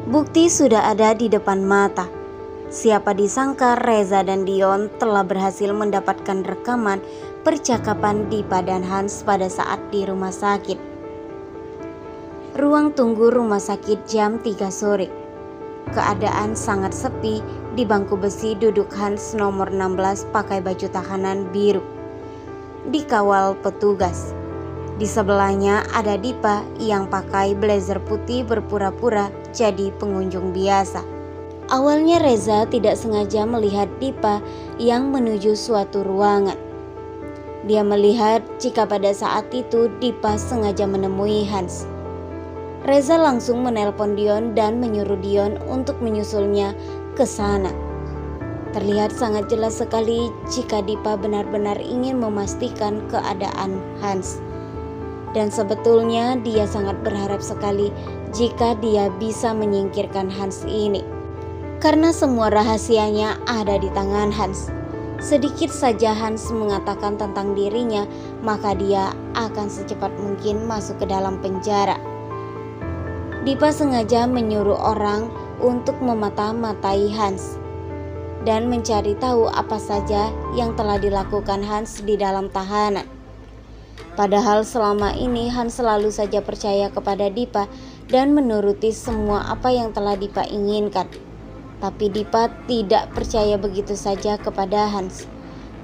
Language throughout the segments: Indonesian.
Bukti sudah ada di depan mata. Siapa disangka Reza dan Dion telah berhasil mendapatkan rekaman percakapan Dipa dan Hans pada saat di rumah sakit. Ruang tunggu rumah sakit jam 3 sore. Keadaan sangat sepi. Di bangku besi duduk Hans nomor 16 pakai baju tahanan biru. Dikawal petugas. Di sebelahnya ada Dipa yang pakai blazer putih berpura-pura jadi pengunjung biasa. Awalnya Reza tidak sengaja melihat Dipa yang menuju suatu ruangan. Dia melihat jika pada saat itu Dipa sengaja menemui Hans. Reza langsung menelpon Dion dan menyuruh Dion untuk menyusulnya ke sana. Terlihat sangat jelas sekali jika Dipa benar-benar ingin memastikan keadaan Hans. Dan sebetulnya dia sangat berharap sekali jika dia bisa menyingkirkan Hans ini. Karena semua rahasianya ada di tangan Hans. Sedikit saja Hans mengatakan tentang dirinya, maka dia akan secepat mungkin masuk ke dalam penjara. Dipa sengaja menyuruh orang untuk memata-matai Hans dan mencari tahu apa saja yang telah dilakukan Hans di dalam tahanan. Padahal selama ini Hans selalu saja percaya kepada Dipa dan menuruti semua apa yang telah Dipa inginkan. Tapi Dipa tidak percaya begitu saja kepada Hans.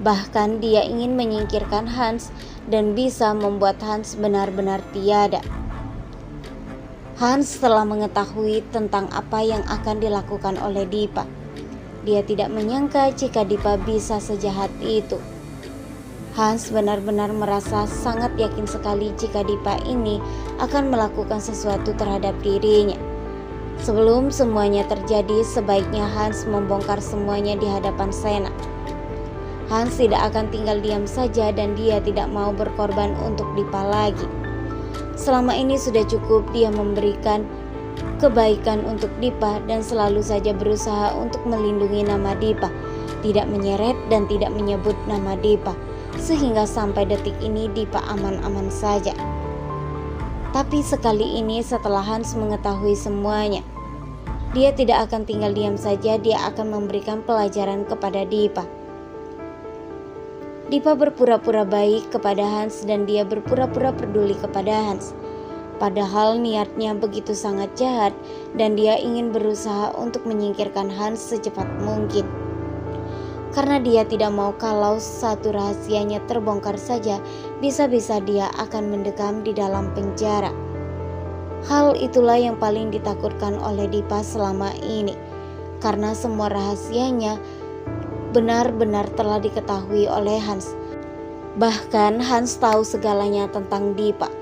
Bahkan dia ingin menyingkirkan Hans dan bisa membuat Hans benar-benar tiada. Hans telah mengetahui tentang apa yang akan dilakukan oleh Dipa. Dia tidak menyangka jika Dipa bisa sejahat itu. Hans benar-benar merasa sangat yakin sekali jika Dipa ini akan melakukan sesuatu terhadap dirinya. Sebelum semuanya terjadi, sebaiknya Hans membongkar semuanya di hadapan Sena. Hans tidak akan tinggal diam saja dan dia tidak mau berkorban untuk Dipa lagi. Selama ini sudah cukup dia memberikan kebaikan untuk Dipa dan selalu saja berusaha untuk melindungi nama Dipa, tidak menyeret dan tidak menyebut nama Dipa. Sehingga sampai detik ini Dipa aman-aman saja. Tapi sekali ini setelah Hans mengetahui semuanya, dia tidak akan tinggal diam saja, dia akan memberikan pelajaran kepada Dipa. Dipa berpura-pura baik kepada Hans dan dia berpura-pura peduli kepada Hans. Padahal niatnya begitu sangat jahat dan dia ingin berusaha untuk menyingkirkan Hans secepat mungkin. Karena dia tidak mau kalau satu rahasianya terbongkar saja, bisa-bisa dia akan mendekam di dalam penjara. Hal itulah yang paling ditakutkan oleh Dipa selama ini. Karena semua rahasianya benar-benar telah diketahui oleh Hans. Bahkan Hans tahu segalanya tentang Dipa.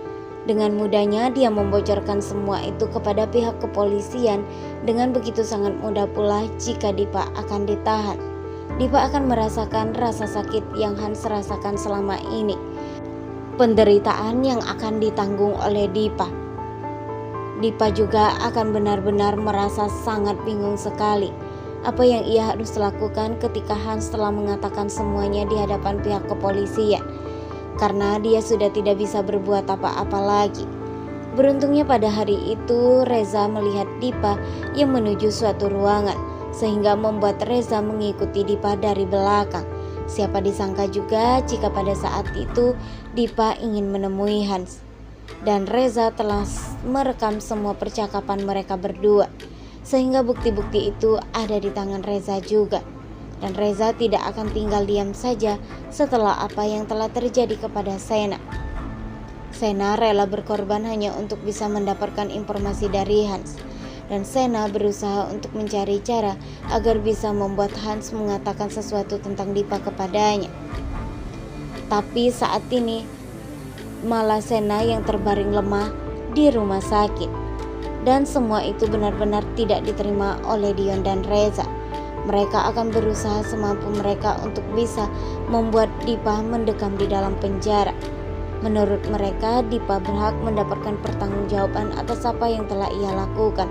Dengan mudahnya dia membocorkan semua itu kepada pihak kepolisian. Dengan begitu sangat mudah pula jika Dipa akan ditahan. Dipa akan merasakan rasa sakit yang Hans rasakan selama ini. Penderitaan yang akan ditanggung oleh Dipa. Dipa juga akan benar-benar merasa sangat bingung sekali. Apa yang ia harus lakukan ketika Hans telah mengatakan semuanya di hadapan pihak kepolisian. Karena dia sudah tidak bisa berbuat apa-apa lagi. Beruntungnya pada hari itu Reza melihat Dipa yang menuju suatu ruangan, sehingga membuat Reza mengikuti Dipa dari belakang. Siapa disangka juga jika pada saat itu Dipa ingin menemui Hans. Dan Reza telah merekam semua percakapan mereka berdua, sehingga bukti-bukti itu ada di tangan Reza juga. Dan Reza tidak akan tinggal diam saja setelah apa yang telah terjadi kepada Sena. Sena rela berkorban hanya untuk bisa mendapatkan informasi dari Hans. Dan Sena berusaha untuk mencari cara agar bisa membuat Hans mengatakan sesuatu tentang Dipa kepadanya. Tapi saat ini malah Sena yang terbaring lemah di rumah sakit. Dan semua itu benar-benar tidak diterima oleh Dion dan Reza. Mereka akan berusaha semampu mereka untuk bisa membuat Dipa mendekam di dalam penjara. Menurut mereka, Dipa berhak mendapatkan pertanggungjawaban atas apa yang telah ia lakukan.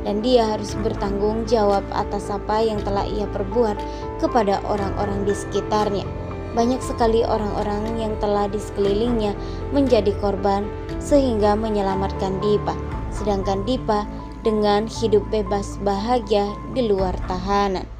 Dan dia harus bertanggung jawab atas apa yang telah ia perbuat kepada orang-orang di sekitarnya. Banyak sekali orang-orang yang telah di sekelilingnya menjadi korban sehingga menyelamatkan Dipa. Sedangkan Dipa dengan hidup bebas bahagia di luar tahanan.